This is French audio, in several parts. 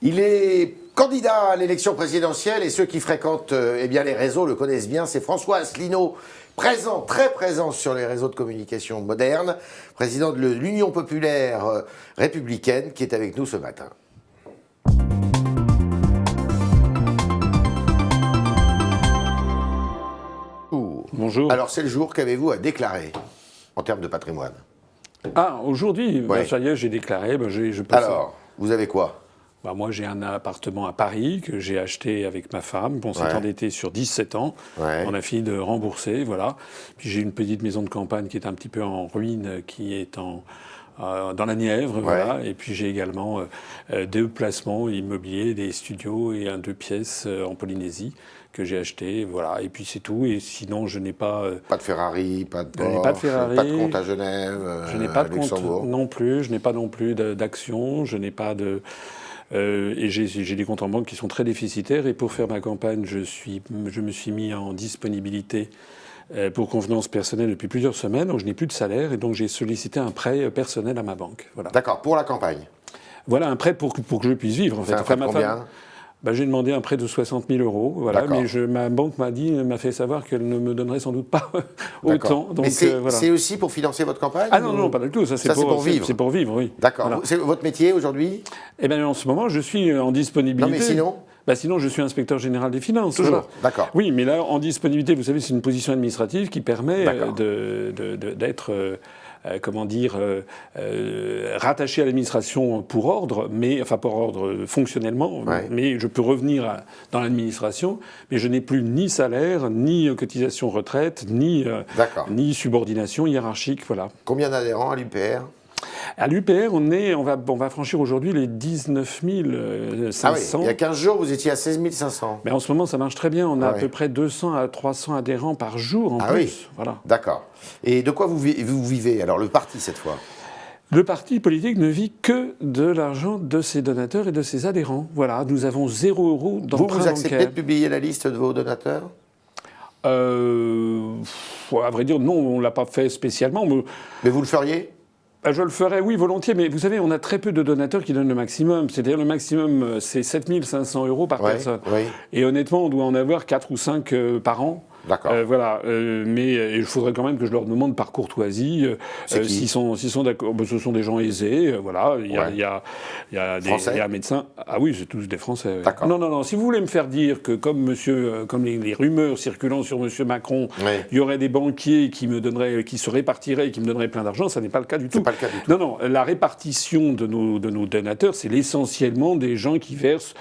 Il est candidat à l'élection présidentielle et ceux qui fréquentent les réseaux le connaissent bien. C'est François Asselineau, présent, très présent sur les réseaux de communication modernes, président de l'Union populaire républicaine, qui est avec nous ce matin. Bonjour. Alors c'est le jour, qu'avez-vous à déclarer en termes de patrimoine? Ah, aujourd'hui, Ouais. ça y est, j'ai déclaré. Je peux Alors, vous avez quoi? moi, j'ai un appartement à Paris que j'ai acheté avec ma femme. On s'est endetté sur 17 ans. Ouais. On a fini de rembourser, voilà. Puis j'ai une petite maison de campagne qui est un petit peu en ruine, qui est dans la Nièvre, voilà. Et puis j'ai également 2 placements immobiliers, des studios et 2 pièces en Polynésie que j'ai acheté, voilà. Et puis c'est tout. Et sinon, je n'ai pas... Pas de Ferrari, pas de je n'ai Porsche, pas de Ferrari, pas de compte à Genève, je n'ai pas de Luxembourg. compte non plus. Je n'ai pas non plus d'actions. Je n'ai pas de... et j'ai des comptes en banque qui sont très déficitaires. Et pour faire ma campagne, je me suis mis en disponibilité pour convenance personnelle depuis plusieurs semaines. Donc je n'ai plus de salaire et donc j'ai sollicité un prêt personnel à ma banque. Voilà. D'accord, pour la campagne. Voilà un prêt pour que je puisse vivre. En fait. C'est un prêt de combien? J'ai demandé un prêt de 60 000 €, voilà, mais ma banque m'a fait savoir qu'elle ne me donnerait sans doute pas autant. Donc, mais c'est aussi pour financer votre campagne? Ah non, pas du tout. Ça, c'est pour vivre. C'est pour vivre, oui. D'accord. Voilà. C'est votre métier aujourd'hui? Eh bien, en ce moment, je suis en disponibilité. Non, mais sinon? Sinon, je suis inspecteur général des finances. Toujours, voilà. d'accord. Oui, mais là, en disponibilité, vous savez, c'est une position administrative qui permet d'être... rattaché à l'administration pour ordre, pour ordre fonctionnellement, mais je peux revenir dans l'administration, mais je n'ai plus ni salaire, ni cotisation retraite, ni subordination hiérarchique, voilà. Combien d'adhérents à l'UPR? À l'UPR, on va franchir aujourd'hui les 19 500. Ah oui, il y a 15 jours, vous étiez à 16 500. Mais en ce moment, ça marche très bien. On a à peu près 200 à 300 adhérents par jour en plus. Oui. Voilà. D'accord. Et de quoi vous vivez? Alors, le parti, cette fois? Le parti politique ne vit que de l'argent de ses donateurs et de ses adhérents. Voilà, nous avons 0 € d'emprunt bancaire. Vous acceptez de publier la liste de vos donateurs? À vrai dire, non, on ne l'a pas fait spécialement. Mais vous le feriez? Je le ferais, oui, volontiers, mais vous savez, on a très peu de donateurs qui donnent le maximum. C'est-à-dire le maximum, c'est 7 500 € par personne. Oui. Et honnêtement, on doit en avoir 4 ou 5 par an. D'accord. Voilà, mais il faudrait quand même que je leur demande par courtoisie s'ils sont d'accord. Ce sont des gens aisés, voilà. Il y a un médecin. Ah oui, c'est tous des Français. D'accord. Non. Si vous voulez me faire dire que comme les rumeurs circulant sur Monsieur Macron, il y aurait des banquiers qui se répartiraient et qui me donneraient plein d'argent, ça n'est pas le cas du tout. C'est pas le cas du tout. Non. La répartition de nos donateurs, c'est essentiellement des gens qui versent.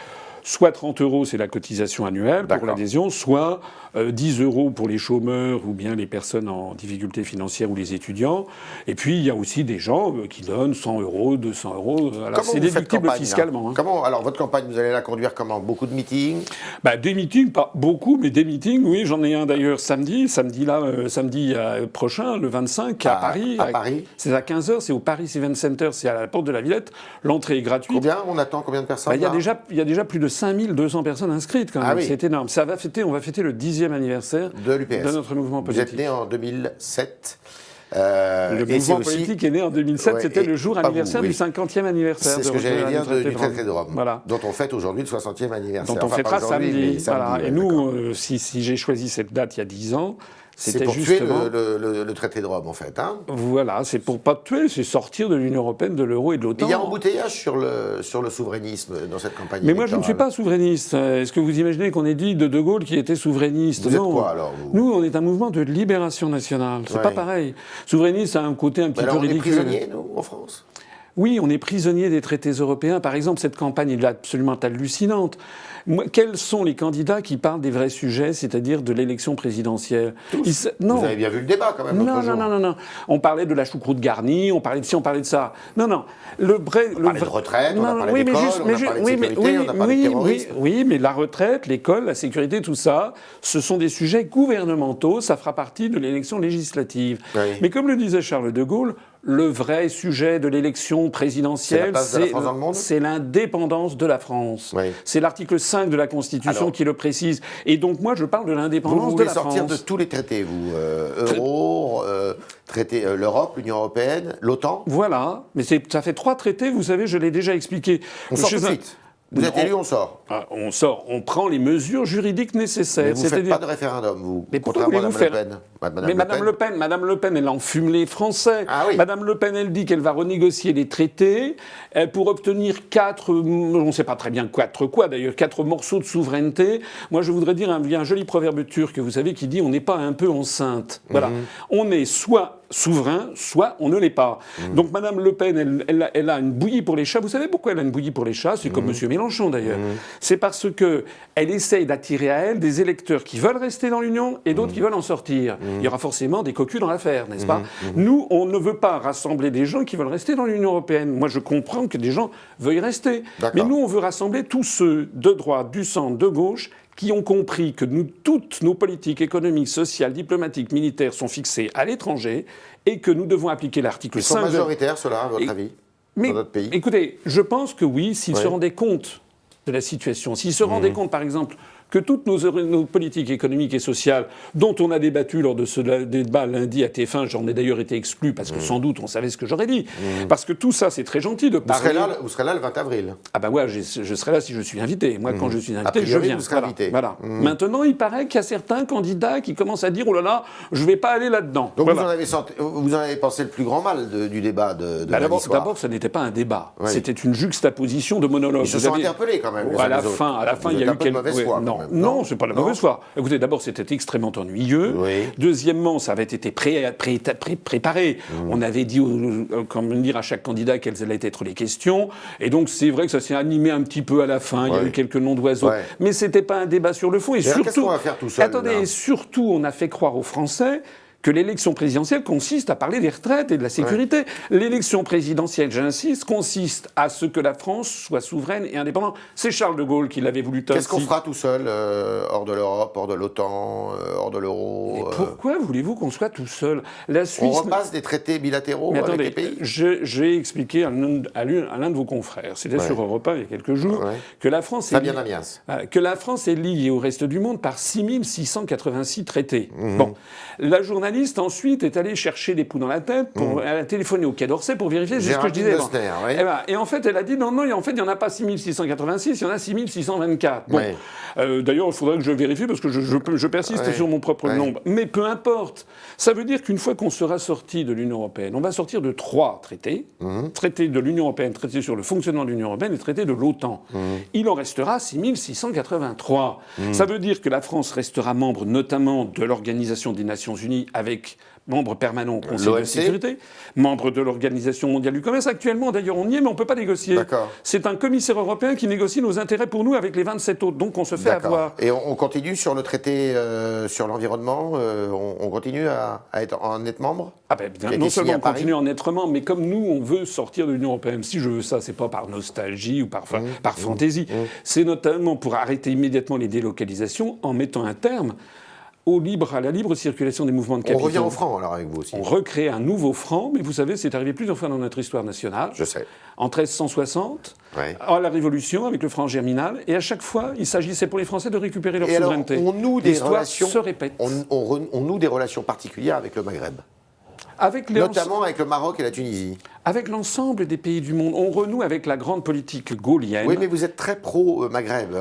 Soit 30 €, c'est la cotisation annuelle pour l'adhésion, soit 10 € pour les chômeurs ou bien les personnes en difficulté financière ou les étudiants. Et puis, il y a aussi des gens qui donnent 100 €, 200 €. Alors, c'est déductible fiscalement. Comment? Alors, votre campagne, vous allez la conduire comment? Beaucoup de meetings? Des meetings, pas beaucoup, mais des meetings, oui. J'en ai un d'ailleurs samedi prochain, le 25, à Paris. À Paris? C'est à 15 h, c'est au Paris Event Center, c'est à la porte de la Villette. L'entrée est gratuite. Combien? On attend combien de personnes? Il y a déjà plus de 5200 personnes inscrites quand même. Ah oui. C'est énorme. On va fêter le 10e anniversaire de notre mouvement politique. Vous êtes né en 2007. Le mouvement politique est né en 2007. C'était le jour anniversaire du 50e anniversaire. C'est ce que j'allais dire du traité de Rome. Voilà. Dont on fête aujourd'hui le 60e anniversaire. Dont on fêtera samedi. Voilà. Et nous, si j'ai choisi cette date il y a 10 ans, c'est pour tuer le traité de Rome, en fait. Hein. Voilà, c'est pour pas tuer, c'est sortir de l'Union européenne, de l'euro et de l'OTAN. Il y a embouteillage sur le souverainisme dans cette campagne Mais électorale. moi, je ne suis pas souverainiste. Est-ce que vous imaginez qu'on ait dit de Gaulle qui était souverainiste? Vous êtes quoi, alors Nous, on est un mouvement de libération nationale. C'est pas pareil. Souverainiste, ça a un côté un petit peu ridicule. On est prisonniers, nous, en France? Oui, on est prisonnier des traités européens. Par exemple, cette campagne est absolument hallucinante. Quels sont les candidats qui parlent des vrais sujets, c'est-à-dire de l'élection présidentielle? Non. Vous avez bien vu le débat, quand même, l'autre jour. Non. On parlait de la choucroute garnie, on parlait de ci, on parlait de ça. Non. On parlait de retraite, on a parlé d'école, on a parlé de sécurité, on a parlé de terrorisme. Oui, mais la retraite, l'école, la sécurité, tout ça, ce sont des sujets gouvernementaux, ça fera partie de l'élection législative. Oui. Mais comme le disait Charles de Gaulle, le vrai sujet de l'élection présidentielle, c'est l'indépendance de la France. Oui. C'est l'article 5 de la Constitution qui le précise. Et donc moi, je parle de l'indépendance de la France. Vous voulez sortir de tous les traités, vous Euro, l'Europe, l'Union européenne, l'OTAN? Voilà. Mais ça fait 3 traités, vous savez, je l'ai déjà expliqué. On sort tout de suite. Vous êtes élu, on sort. On sort, on prend les mesures juridiques nécessaires. Mais vous ne faites pas de référendum, vous. Mais pourquoi voulez-vous faire Madame Le Pen, elle enfume les Français. Ah oui. Madame Le Pen, elle dit qu'elle va renégocier les traités pour obtenir 4, on ne sait pas très bien 4 quoi d'ailleurs, 4 morceaux de souveraineté. Moi, je voudrais dire un joli proverbe turc, vous savez, qui dit on n'est pas un peu enceinte. Voilà. On est soit souverain, soit on ne l'est pas. Donc Madame Le Pen, elle a une bouillie pour les chats. Vous savez pourquoi elle a une bouillie pour les chats? C'est comme Monsieur Mélenchon d'ailleurs. C'est parce que elle essaye d'attirer à elle des électeurs qui veulent rester dans l'Union et d'autres qui veulent en sortir. Il y aura forcément des cocus dans l'affaire, n'est-ce pas? Nous, on ne veut pas rassembler des gens qui veulent rester dans l'Union européenne. Moi, je comprends que des gens veuillent rester. Mais nous, on veut rassembler tous ceux de droite, du centre, de gauche, qui ont compris que toutes nos politiques économiques, sociales, diplomatiques, militaires sont fixées à l'étranger et que nous devons appliquer l'article 5. Ils sont majoritaires, ceux-là, à votre avis, dans notre pays? Écoutez, je pense que oui, s'ils se rendaient compte de la situation, s'ils se rendaient compte, par exemple, que toutes nos politiques économiques et sociales, dont on a débattu lors de ce débat lundi à TF1, j'en ai d'ailleurs été exclu parce que sans doute on savait ce que j'aurais dit. Parce que tout ça, c'est très gentil de parler. Vous serez là le 20 avril. Ah ben ouais, je serai là si je suis invité. Moi, quand je suis invité, priori, je viens. Vous serez invité. Voilà. Maintenant, il paraît qu'il y a certains candidats qui commencent à dire « Oh là là, je ne vais pas aller là-dedans ». Donc vous en avez pensé le plus grand mal du débat de lundi soir. D'abord, ce n'était pas un débat. Oui. C'était une juxtaposition de monologues. Ils se sont interpellés quand même. À la fin, il y a eu quelques... mauvaise foi. Non, c'est pas la mauvaise foi. Écoutez, d'abord, c'était extrêmement ennuyeux. Oui. Deuxièmement, ça avait été préparé. On avait dit, comment dire, à chaque candidat quelles allaient être les questions. Et donc, c'est vrai que ça s'est animé un petit peu à la fin. Il y a eu quelques noms d'oiseaux. Mais c'était pas un débat sur le fond. Et surtout, qu'est-ce qu'on va faire tout seul? Attendez, et surtout, on a fait croire aux Français que l'élection présidentielle consiste à parler des retraites et de la sécurité. Ouais. L'élection présidentielle, j'insiste, consiste à ce que la France soit souveraine et indépendante. C'est Charles de Gaulle qui l'avait voulu ainsi. Qu'est-ce qu'on fera tout seul, hors de l'Europe, hors de l'OTAN, hors de l'euro? Mais pourquoi voulez-vous qu'on soit tout seul? La Suisse... On repasse des traités bilatéraux avec les pays? J'ai expliqué à l'un de vos confrères, c'était sur Europe 1 il y a quelques jours, que la France est liée au reste du monde par 6686 traités. Bon, la journaliste ensuite est allée chercher des poux dans la tête pour téléphoner au Quai d'Orsay pour vérifier ce que je disais. Et en fait, elle a dit non, en fait, il n'y en a pas 6686, il y en a 6624. Bon. D'ailleurs, il faudrait que je vérifie parce que je persiste sur mon propre nombre. Mais peu importe. Ça veut dire qu'une fois qu'on sera sorti de l'Union européenne, on va sortir de 3 traités. Traité de l'Union européenne, traité sur le fonctionnement de l'Union européenne et traité de l'OTAN. Il en restera 6683. Ça veut dire que la France restera membre notamment de l'Organisation des Nations Unies avec membre permanent au Conseil de sécurité, membre de l'Organisation mondiale du commerce. Actuellement, d'ailleurs, on y est, mais on ne peut pas négocier. C'est un commissaire européen qui négocie nos intérêts pour nous avec les 27 autres. Donc, on se fait avoir. Et on continue sur le traité sur l'environnement on continue à en être membre? Non seulement on continue à en être membre, mais comme nous, on veut sortir de l'Union européenne. Si je veux ça, c'est pas par nostalgie ou par fantaisie. C'est notamment pour arrêter immédiatement les délocalisations en mettant un terme à la libre circulation des mouvements de capitaux. On revient au franc, alors, avec vous aussi. On recrée un nouveau franc, mais vous savez, c'est arrivé plusieurs fois dans notre histoire nationale. Je sais. En 1360, à la Révolution, avec le franc germinal, et à chaque fois, il s'agissait pour les Français de récupérer leur souveraineté. Alors, on noue des relations... se répète. On noue des relations particulières avec le Maghreb. Notamment avec le Maroc et la Tunisie. Avec l'ensemble des pays du monde. On renoue avec la grande politique gaulienne. Oui, mais vous êtes très pro-Maghreb.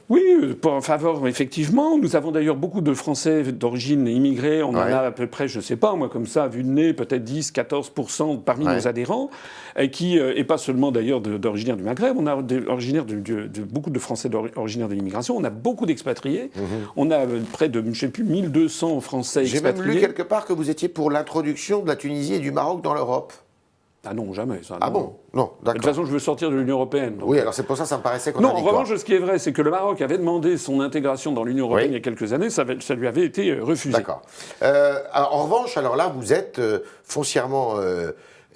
Oui, en faveur, effectivement. Nous avons d'ailleurs beaucoup de Français d'origine immigrée. On en a à peu près, je ne sais pas, moi, comme ça, vu de nez, peut-être 10-14% parmi nos adhérents. Et pas seulement d'ailleurs d'originaires du Maghreb. On a beaucoup de Français originaires de l'immigration. On a beaucoup d'expatriés. On a près de, je ne sais plus, 1200 Français expatriés. J'ai même lu quelque part que vous étiez pour l'introduction de la Tunisie et du Maroc dans l'Europe. Ah non, jamais. Ça, ah bon? Non, d'accord. De toute façon, je veux sortir de l'Union européenne. Oui, alors c'est pour ça me paraissait contradictoire. Non, en revanche, ce qui est vrai, c'est que le Maroc avait demandé son intégration dans l'Union européenne il y a quelques années, ça lui avait été refusé. D'accord. En revanche, alors là, vous êtes foncièrement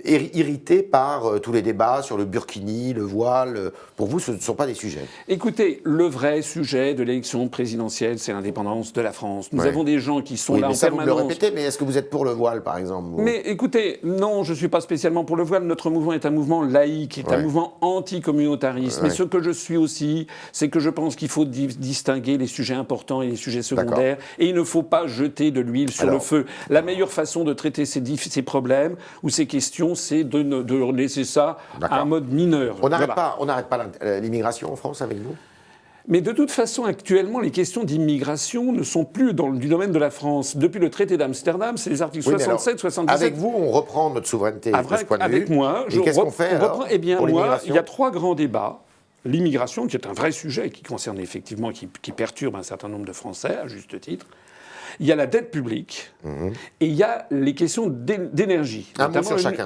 irrité par tous les débats sur le burkini, le voile. Pour vous, ce ne sont pas des sujets. Écoutez, le vrai sujet de l'élection présidentielle, c'est l'indépendance de la France. Nous avons des gens qui sont là en permanence. Vous le répétez, mais est-ce que vous êtes pour le voile, par exemple? Mais écoutez, non, je ne suis pas spécialement pour le voile. Notre mouvement est un mouvement laïque, est un mouvement anticommunautariste. Mais ce que je suis aussi, c'est que je pense qu'il faut distinguer les sujets importants et les sujets secondaires. Et il ne faut pas jeter de l'huile sur le feu. La meilleure façon de traiter ces problèmes ou ces questions, l'immigration, c'est de laisser ça à un mode mineur. On n'arrête pas l'immigration en France avec vous ? Mais de toute façon, actuellement, les questions d'immigration ne sont plus du domaine de la France. Depuis le traité d'Amsterdam, c'est les articles 67, 77. Avec vous, on reprend notre souveraineté de ce point de vue. Avec moi, qu'est-ce qu'on fait alors, Eh bien, il y a 3 grands débats. L'immigration, qui est un vrai sujet, qui concerne effectivement, qui perturbe un certain nombre de Français, à juste titre. Il y a la dette publique et il y a les questions d'énergie,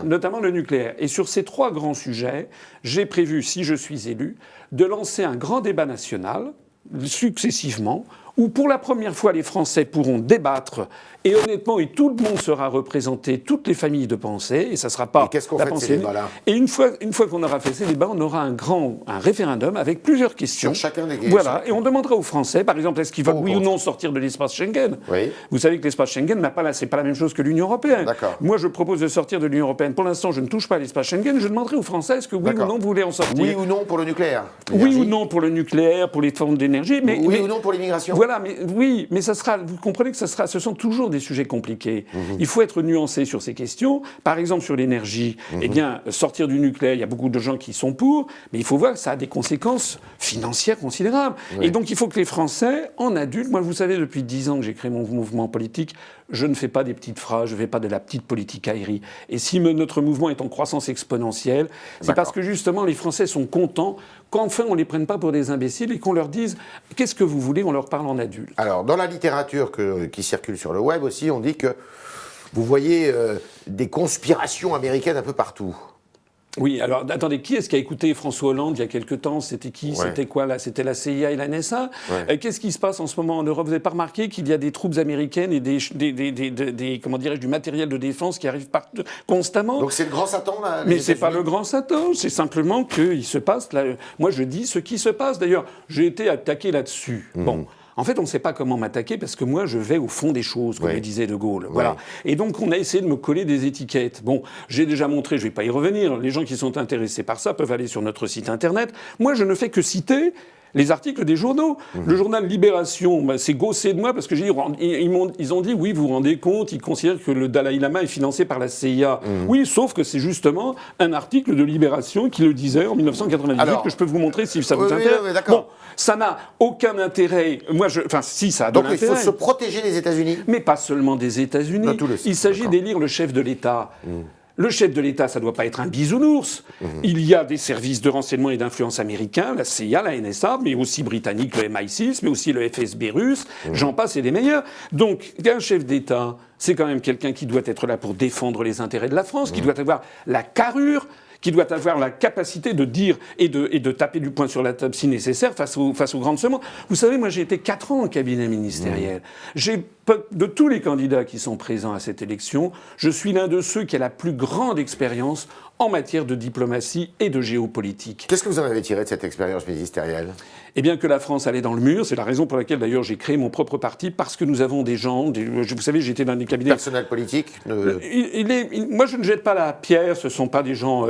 notamment le nucléaire. Et sur ces 3 grands sujets, j'ai prévu, si je suis élu, de lancer un grand débat national, successivement, où pour la première fois les Français pourront débattre et honnêtement, et tout le monde sera représenté, toutes les familles de pensée, et ça ne sera pas. Et qu'est-ce qu'on fait de ces débats-là ? Et une fois qu'on aura fait ces débats, on aura un référendum avec plusieurs questions. Sur chacun des questions. Voilà, et on demandera aux Français, par exemple, est-ce qu'ils veulent oui ou non sortir de l'espace Schengen ? Oui. Vous savez que l'espace Schengen c'est pas la même chose que l'Union européenne. D'accord. Moi, je propose de sortir de l'Union européenne. Pour l'instant, je ne touche pas à l'espace Schengen. Je demanderai aux Français est-ce que oui ou non vous voulez en sortir ? Oui ou non pour le nucléaire ? Oui ou non pour le nucléaire, pour les formes d'énergie, oui ou non pour l'immigration ? Voilà, mais ça sera. Vous comprenez que ce sont toujours des sujets compliqués. Il faut être nuancé sur ces questions. Par exemple, sur l'énergie, eh bien, sortir du nucléaire, il y a beaucoup de gens qui sont pour, mais il faut voir que ça a des conséquences financières considérables. Oui. Et donc, il faut que les Français, en adultes, moi, vous savez, depuis 10 ans que j'ai créé mon mouvement politique, je ne fais pas des petites phrases, je ne fais pas de la petite politique aérie. Et si notre mouvement est en croissance exponentielle, c'est parce que justement, les Français sont contents qu'enfin on ne les prenne pas pour des imbéciles et qu'on leur dise « qu'est-ce que vous voulez ?» On leur parle en adulte. Alors, dans la littérature qui circule sur le web aussi, on dit que vous voyez des conspirations américaines un peu partout. Oui, alors attendez, qui est-ce qui a écouté François Hollande il y a quelque temps ? C'était qui ? C'était quoi là ? C'était la CIA et la NSA ? Qu'est-ce qui se passe en ce moment en Europe ? Vous n'avez pas remarqué qu'il y a des troupes américaines et des comment dirais-je, du matériel de défense qui arrivent constamment ? Donc c'est le grand Satan là ? Mais c'est pas le grand Satan, c'est simplement qu'il se passe là. Moi je dis ce qui se passe. D'ailleurs, j'ai été attaqué là-dessus. Bon. En fait, on ne sait pas comment m'attaquer parce que moi, je vais au fond des choses, comme le disait De Gaulle. Voilà. Et donc, on a essayé de me coller des étiquettes. Bon, j'ai déjà montré, je ne vais pas y revenir. Les gens qui sont intéressés par ça peuvent aller sur notre site internet. Moi, je ne fais que citer les articles des journaux. Le journal Libération, c'est gaussé de moi parce que ils ont dit, oui, vous vous rendez compte, ils considèrent que le Dalai Lama est financé par la CIA. Oui, sauf que c'est justement un article de Libération qui le disait en 1998 que je peux vous montrer si ça vous intéresse. Oui, bon, ça n'a aucun intérêt. Si, ça a de l'intérêt. Donc il faut se protéger des États-Unis. Mais pas seulement des États-Unis. Il s'agit d'élire le chef de l'État. Le chef de l'État, ça ne doit pas être un bisounours. Il y a des services de renseignement et d'influence américains, la CIA, la NSA, mais aussi britannique, le MI6, mais aussi le FSB russe, j'en passe et des meilleurs. Donc, un chef d'État, c'est quand même quelqu'un qui doit être là pour défendre les intérêts de la France, qui doit avoir la carrure, qui doit avoir la capacité de dire et de taper du poing sur la table si nécessaire face aux grandes semences. Vous savez, moi j'ai été 4 ans en cabinet ministériel. De tous les candidats qui sont présents à cette élection, je suis l'un de ceux qui a la plus grande expérience en matière de diplomatie et de géopolitique. Qu'est-ce que vous en avez tiré de cette expérience ministérielle ? Eh bien que la France allait dans le mur, c'est la raison pour laquelle d'ailleurs j'ai créé mon propre parti, parce que nous avons des gens, vous savez, j'étais dans des cabinets... Personnel politique Moi je ne jette pas la pierre, ce sont des gens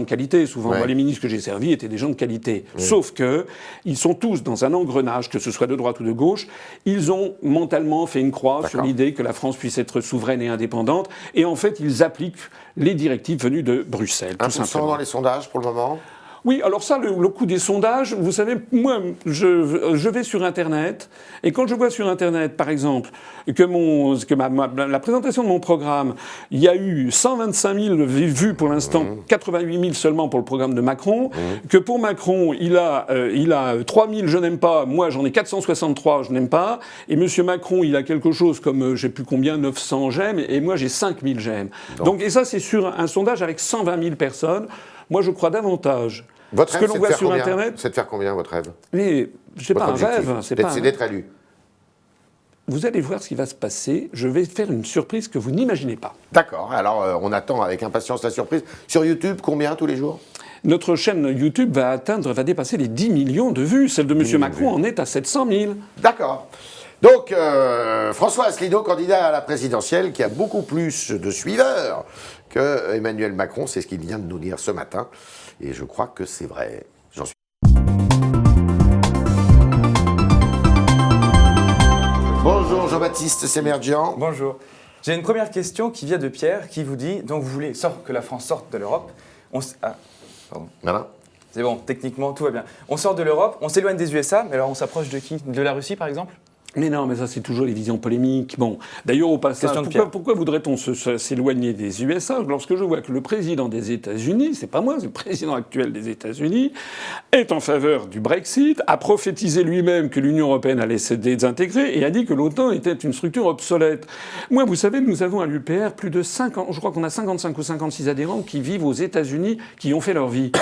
de qualité souvent. Moi, les ministres que j'ai servis étaient des gens de qualité. Sauf que ils sont tous dans un engrenage, que ce soit de droite ou de gauche, ils ont mentalement fait une croix sur l'idée que la France puisse être souveraine et indépendante, et en fait ils appliquent les directives venues de Bruxelles. 1% dans les sondages pour le moment ? Oui, alors ça, le coût des sondages, vous savez, moi, je vais sur Internet, et quand je vois sur Internet, par exemple, que la présentation de mon programme, il y a eu 125 000 vues pour l'instant, 88 000 seulement pour le programme de Macron, que pour Macron, il a 3 000 je n'aime pas, moi j'en ai 463 je n'aime pas, et M. Macron, il a quelque chose comme, je sais plus combien, 900 j'aime, et moi j'ai 5 000 j'aime. Donc, et ça, c'est sur un sondage avec 120 000 personnes. Moi, je crois davantage. Votre rêve, c'est de faire combien, votre rêve ? Mais c'est pas un rêve. C'est d'être élu. Vous allez voir ce qui va se passer. Je vais faire une surprise que vous n'imaginez pas. D'accord. Alors, on attend avec impatience la surprise. Sur YouTube, combien tous les jours ? Notre chaîne YouTube va dépasser les 10 millions de vues. Celle de M. Macron en est à 700 000. D'accord. Donc, François Asselineau, candidat à la présidentielle, qui a beaucoup plus de suiveurs que Emmanuel Macron, c'est ce qu'il vient de nous dire ce matin. Et je crois que c'est vrai. J'en suis. Bonjour Jean-Baptiste Semerjian. Bonjour. J'ai une première question qui vient de Pierre, qui vous dit, donc vous voulez que la France sorte de l'Europe. Pardon. Voilà. C'est bon, techniquement, tout va bien. On sort de l'Europe, on s'éloigne des USA, mais alors on s'approche de qui? De la Russie, par exemple? Mais non, mais ça, c'est toujours les visions polémiques. Bon, d'ailleurs, au passage, pourquoi voudrait-on s'éloigner des USA lorsque je vois que le président des États-Unis, c'est pas moi, c'est le président actuel des États-Unis, est en faveur du Brexit, a prophétisé lui-même que l'Union européenne allait se désintégrer et a dit que l'OTAN était une structure obsolète. Moi, vous savez, nous avons à l'UPR plus de 50, je crois qu'on a 55 ou 56 adhérents qui vivent aux États-Unis, qui ont fait leur vie.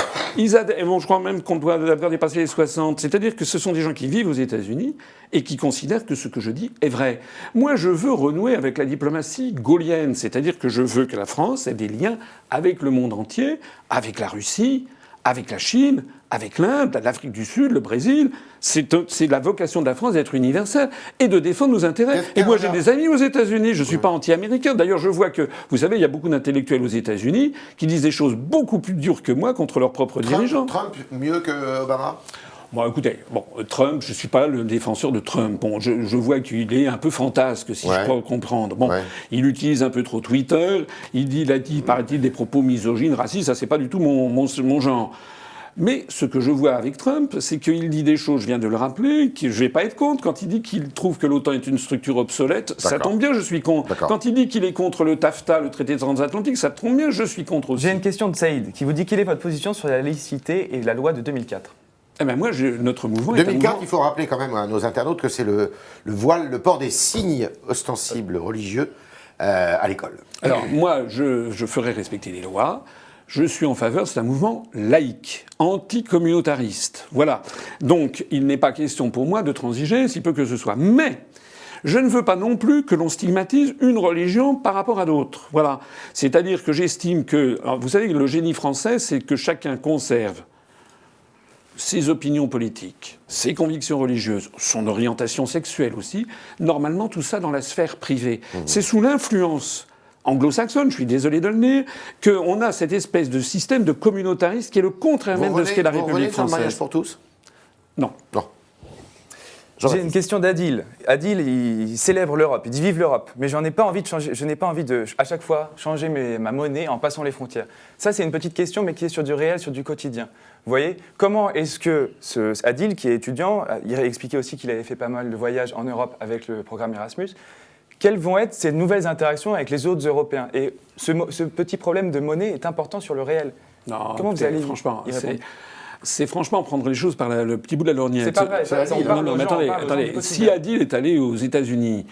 Bon, je crois même qu'on doit avoir dépassé les 60. C'est-à-dire que ce sont des gens qui vivent aux États-Unis et qui considèrent que ce que je dis est vrai. Moi, je veux renouer avec la diplomatie gaullienne, c'est-à-dire que je veux que la France ait des liens avec le monde entier, avec la Russie, avec la Chine, avec l'Inde, l'Afrique du Sud, le Brésil. C'est la vocation de la France d'être universelle et de défendre nos intérêts. Et moi, j'ai des amis aux États-Unis. Je ne suis pas anti-américain. D'ailleurs, je vois que, vous savez, il y a beaucoup d'intellectuels aux États-Unis qui disent des choses beaucoup plus dures que moi contre leurs propres dirigeants. Trump mieux que Obama? Bon, écoutez, Trump, je ne suis pas le défenseur de Trump. Bon, je vois qu'il est un peu fantasque, si je peux comprendre. Bon, il utilise un peu trop Twitter. Il a dit, paraît-il, des propos misogynes, racistes. Ça, c'est pas du tout mon genre. Mais ce que je vois avec Trump, c'est qu'il dit des choses, je viens de le rappeler, que je ne vais pas être contre. Quand il dit qu'il trouve que l'OTAN est une structure obsolète, ça tombe bien, je suis contre. Quand il dit qu'il est contre le TAFTA, le traité transatlantique, ça tombe bien, je suis contre aussi. J'ai une question de Saïd, qui vous dit quelle est votre position sur la laïcité et la loi de 2004 ? Eh ben moi, notre mouvement 2004, il faut rappeler quand même à nos internautes que c'est le voile, le port des signes ostensibles religieux à l'école. Alors moi, je ferai respecter les lois. Je suis en faveur, c'est un mouvement laïque, anticommunautariste. Voilà. Donc, il n'est pas question pour moi de transiger, si peu que ce soit. Mais je ne veux pas non plus que l'on stigmatise une religion par rapport à d'autres. Voilà. C'est-à-dire que j'estime que... Alors, vous savez, le génie français, c'est que chacun conserve ses opinions politiques, ses convictions religieuses, son orientation sexuelle aussi, normalement tout ça dans la sphère privée. C'est sous l'influence anglo-saxonne, je suis désolé de le dire, qu'on a cette espèce de système de communautarisme qui est le contraire même de ce qu'est la République française. Le mariage pour tous ? Non. Non. J'ai une question d'Adil. Adil, il célèbre l'Europe, il dit vive l'Europe, mais je n'ai pas envie de à chaque fois changer ma monnaie en passant les frontières. Ça, c'est une petite question, mais qui est sur du réel, sur du quotidien. Vous voyez, comment est-ce que Adil, qui est étudiant, il a expliqué aussi qu'il avait fait pas mal de voyages en Europe avec le programme Erasmus, quelles vont être ces nouvelles interactions avec les autres Européens? Et ce petit problème de monnaie est important sur le réel. Non, comment vous allez franchement, c'est franchement prendre les choses par le petit bout de la lorgnette. C'est pas vrai. Non, mais attendez. Si Adil est allé aux États-Unis,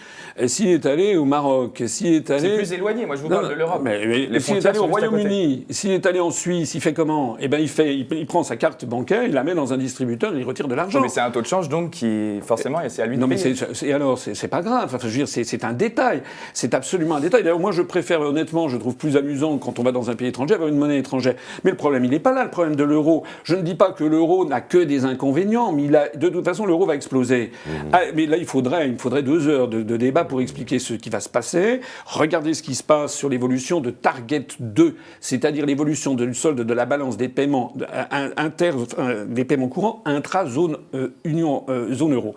s'il est allé au Maroc, s'il est allé... C'est plus éloigné, moi je vous parle de l'Europe. Mais s'il est allé au Royaume-Uni, s'il est allé en Suisse, il fait comment? Eh ben, il prend sa carte bancaire, il la met dans un distributeur et il retire de l'argent. Mais c'est un taux de change donc qui, forcément, c'est à lui de payer. Non, mais et alors, c'est pas grave. Enfin, je veux dire, c'est un détail. C'est absolument un détail. D'ailleurs, moi, je préfère, honnêtement, je trouve plus amusant quand on va dans un pays étranger avoir une monnaie étrangère. Mais le problème, il n'est pas là, le problème de l'euro. Je ne dis pas que l'euro n'a que des inconvénients, mais de toute façon, l'euro va exploser. Mais là, il faudrait 2 heures de débat pour expliquer ce qui va se passer. Regardez ce qui se passe sur l'évolution de Target 2, c'est-à-dire l'évolution du solde de la balance des paiements des paiements courants intra-zone zone euro.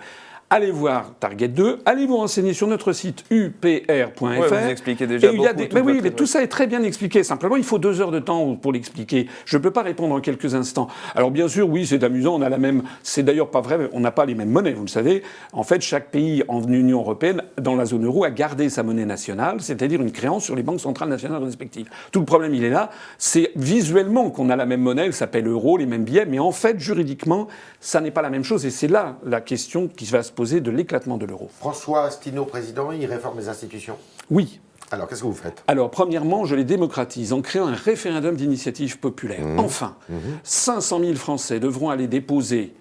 Allez voir Target 2, allez vous renseigner sur notre site upr.fr. Ouais, vous expliquez déjà mais tout ça est très bien expliqué. Simplement, il faut 2 heures de temps pour l'expliquer. Je ne peux pas répondre en quelques instants. Alors bien sûr, oui, c'est amusant, on a la même... C'est d'ailleurs pas vrai, on n'a pas les mêmes monnaies, vous le savez. En fait, chaque pays en Union européenne, dans la zone euro, a gardé sa monnaie nationale, c'est-à-dire une créance sur les banques centrales nationales respectives. Tout le problème, il est là. C'est visuellement qu'on a la même monnaie, elle s'appelle euro, les mêmes billets, mais en fait, juridiquement, ça n'est pas la même chose. Et c'est là la question qui va se poser de l'éclatement de l'euro. François Asselineau, président, il réforme les institutions? Oui. Alors, qu'est-ce que vous faites? Alors, premièrement, je les démocratise en créant un référendum d'initiative populaire. Enfin, 500 000 Français devront aller déposer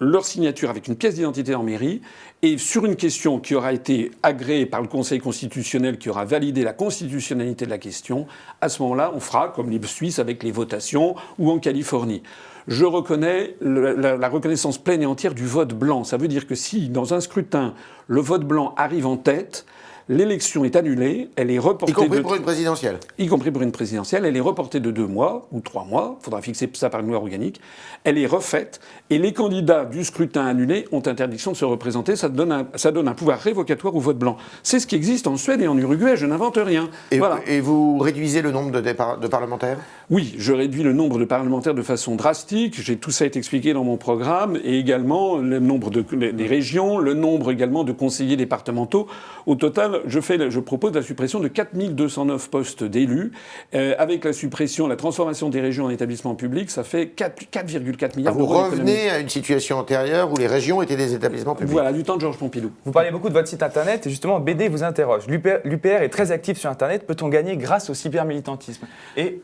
leur signature avec une pièce d'identité en mairie et sur une question qui aura été agréée par le Conseil constitutionnel qui aura validé la constitutionnalité de la question, à ce moment-là, on fera comme les Suisses avec les votations ou en Californie. Je reconnais la reconnaissance pleine et entière du vote blanc. Ça veut dire que si, dans un scrutin, le vote blanc arrive en tête, l'élection est annulée, elle est reportée... Y compris pour une présidentielle. Y compris pour une présidentielle, elle est reportée de 2 mois ou 3 mois, il faudra fixer ça par une loi organique, elle est refaite, et les candidats du scrutin annulé ont interdiction de se représenter, ça donne un pouvoir révocatoire au vote blanc. C'est ce qui existe en Suède et en Uruguay, je n'invente rien. Et vous réduisez le nombre de parlementaires ? Oui, je réduis le nombre de parlementaires de fason drastique, tout ça est expliqué dans mon programme, et également le nombre des régions, le nombre également de conseillers départementaux. Au total, je propose la suppression de 4209 postes d'élus. Avec la transformation des régions en établissements publics, ça fait 4,4 milliards d'euros. Vous revenez à une situation antérieure où les régions étaient des établissements publics. Voilà, du temps de Georges Pompidou. Vous parlez beaucoup de votre site internet et justement BD vous interroge. L'UPR est très actif sur internet. Peut-on gagner grâce au cybermilitantisme ? Et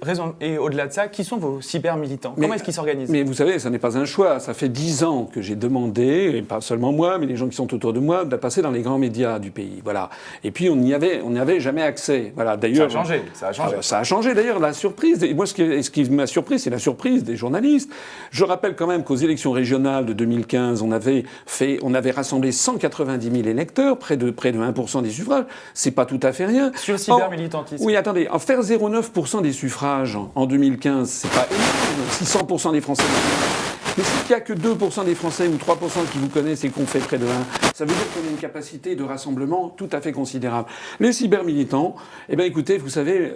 au-delà de ça, qui sont vos cybermilitants ? Comment est-ce qu'ils s'organisent ? Mais vous savez, ça n'est pas un choix. Ça fait 10 ans que j'ai demandé, et pas seulement moi, mais les gens qui sont autour de moi, de passer dans les grands médias du pays. Voilà. Et puis on n'y avait jamais accès. Voilà. D'ailleurs, ça a changé. Ça a changé d'ailleurs. La surprise. Et moi, ce qui m'a surpris, c'est la surprise des journalistes. Je rappelle quand même qu'aux élections régionales de 2015, on avait rassemblé 190 000 électeurs, près de 1% des suffrages. C'est pas tout à fait rien. Sur le cybermilitantisme. Oui, attendez. En faire 0,9% des suffrages en 2015, c'est pas énorme. Si 100% des Français. Mais s'il n'y a que 2% des Français ou 3% qui vous connaissent et qu'on fait près de 1, ça veut dire qu'on a une capacité de rassemblement tout à fait considérable. Les cybermilitants, eh bien écoutez, vous savez,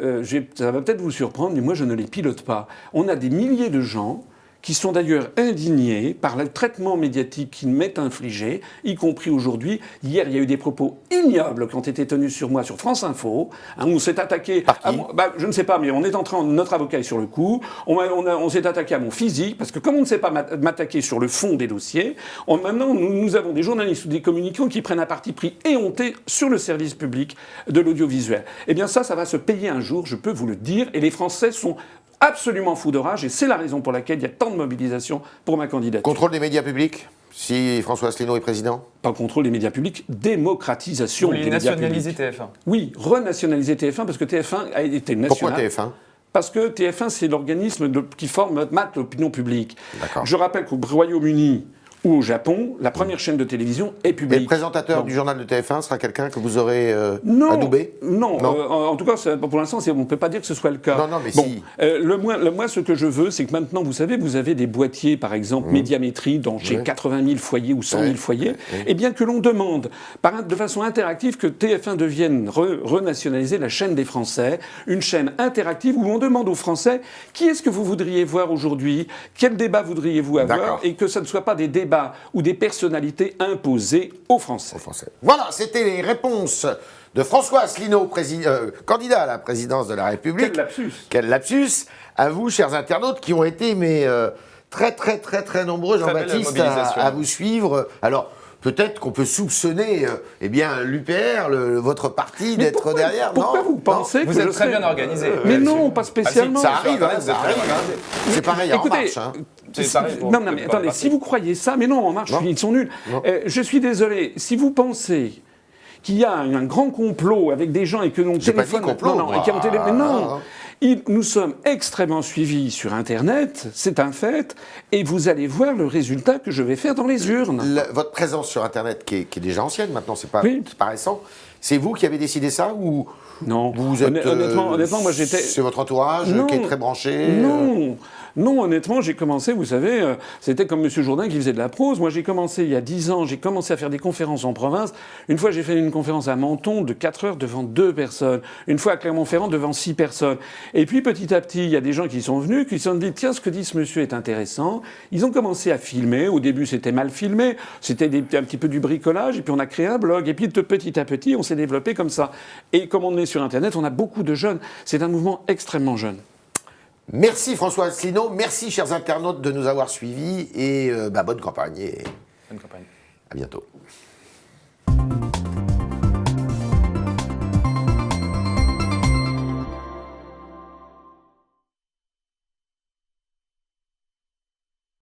ça va peut-être vous surprendre, mais moi je ne les pilote pas. On a des milliers de gens qui sont d'ailleurs indignés par le traitement médiatique qu'ils m'est infligé, y compris aujourd'hui. Hier, il y a eu des propos ignobles qui ont été tenus sur moi sur France Info, où on s'est attaqué... Par qui ? Je ne sais pas, mais on est en train... Notre avocat est sur le coup. On s'est attaqué à mon physique, parce que comme on ne sait pas m'attaquer sur le fond des dossiers, maintenant, nous avons des journalistes ou des communicants qui prennent un parti pris éhonté sur le service public de l'audiovisuel. Eh bien ça va se payer un jour, je peux vous le dire, et les Français sont absolument fou d'orage, et c'est la raison pour laquelle il y a tant de mobilisation pour ma candidature. Contrôle des médias publics, si François Asselineau est président ? Pas contrôle des médias publics, démocratisation des médias publics. Vous nationaliser TF1 ? Oui, renationaliser TF1, parce que TF1 a été national. Pourquoi TF1 ? Parce que TF1, c'est l'organisme qui mate l'opinion publique. D'accord. Je rappelle qu'au Royaume-Uni ou au Japon, la première chaîne de télévision est publique. Et le présentateur du journal de TF1 sera quelqu'un que vous aurez adoubé ? Non. En tout cas, pour l'instant, on ne peut pas dire que ce soit le cas. Non, mais si. Moi, ce que je veux, c'est que maintenant, vous savez, vous avez des boîtiers, par exemple, Médiamétrie, chez 80 000 foyers ou 100 000 foyers, et bien que l'on demande, de façon interactive, que TF1 devienne renationaliser la chaîne des Français, une chaîne interactive où on demande aux Français qui est-ce que vous voudriez voir aujourd'hui, quel débat voudriez-vous avoir, et que ce ne soit pas des débats ou des personnalités imposées aux Français. Voilà, c'était les réponses de François Asselineau, candidat à la présidence de la République. Quel lapsus. Quel lapsus. À vous, chers internautes, qui ont été très nombreux, Jean-Baptiste, à vous suivre. Alors, peut-être qu'on peut soupçonner l'UPR, votre parti, d'être derrière. Pourquoi vous pensez que vous êtes très bien organisé. Mais non, pas spécialement. Ça arrive, ça arrive. C'est pareil, En Marche. Non, mais attendez, si vous croyez ça, mais non, En Marche, ils sont nuls. Je suis désolé, si vous pensez qu'il y a un grand complot avec des gens et que l'on téléphone... Nous sommes extrêmement suivis sur Internet, c'est un fait, et vous allez voir le résultat que je vais faire dans les urnes. Votre présence sur Internet, qui est déjà ancienne maintenant, c'est pas récent, c'est vous qui avez décidé ça ou... Non. Vous êtes, honnêtement, moi j'étais... C'est votre entourage qui est très branché Non, honnêtement, j'ai commencé, vous savez, c'était comme M. Jourdain qui faisait de la prose. Moi, j'ai commencé il y a 10 ans, j'ai commencé à faire des conférences en province. Une fois, j'ai fait une conférence à Menton de 4 heures devant 2 personnes. Une fois à Clermont-Ferrand devant 6 personnes. Et puis, petit à petit, il y a des gens qui sont venus, qui se sont dit, tiens, ce que dit ce monsieur est intéressant. Ils ont commencé à filmer. Au début, c'était mal filmé. C'était un petit peu du bricolage. Et puis, on a créé un blog. Et puis, petit à petit, on s'est développé comme ça. Et comme on est sur Internet, on a beaucoup de jeunes. C'est un mouvement extrêmement jeune. Merci François Asselineau, merci chers internautes de nous avoir suivis et bonne campagne et bonne campagne. À bientôt.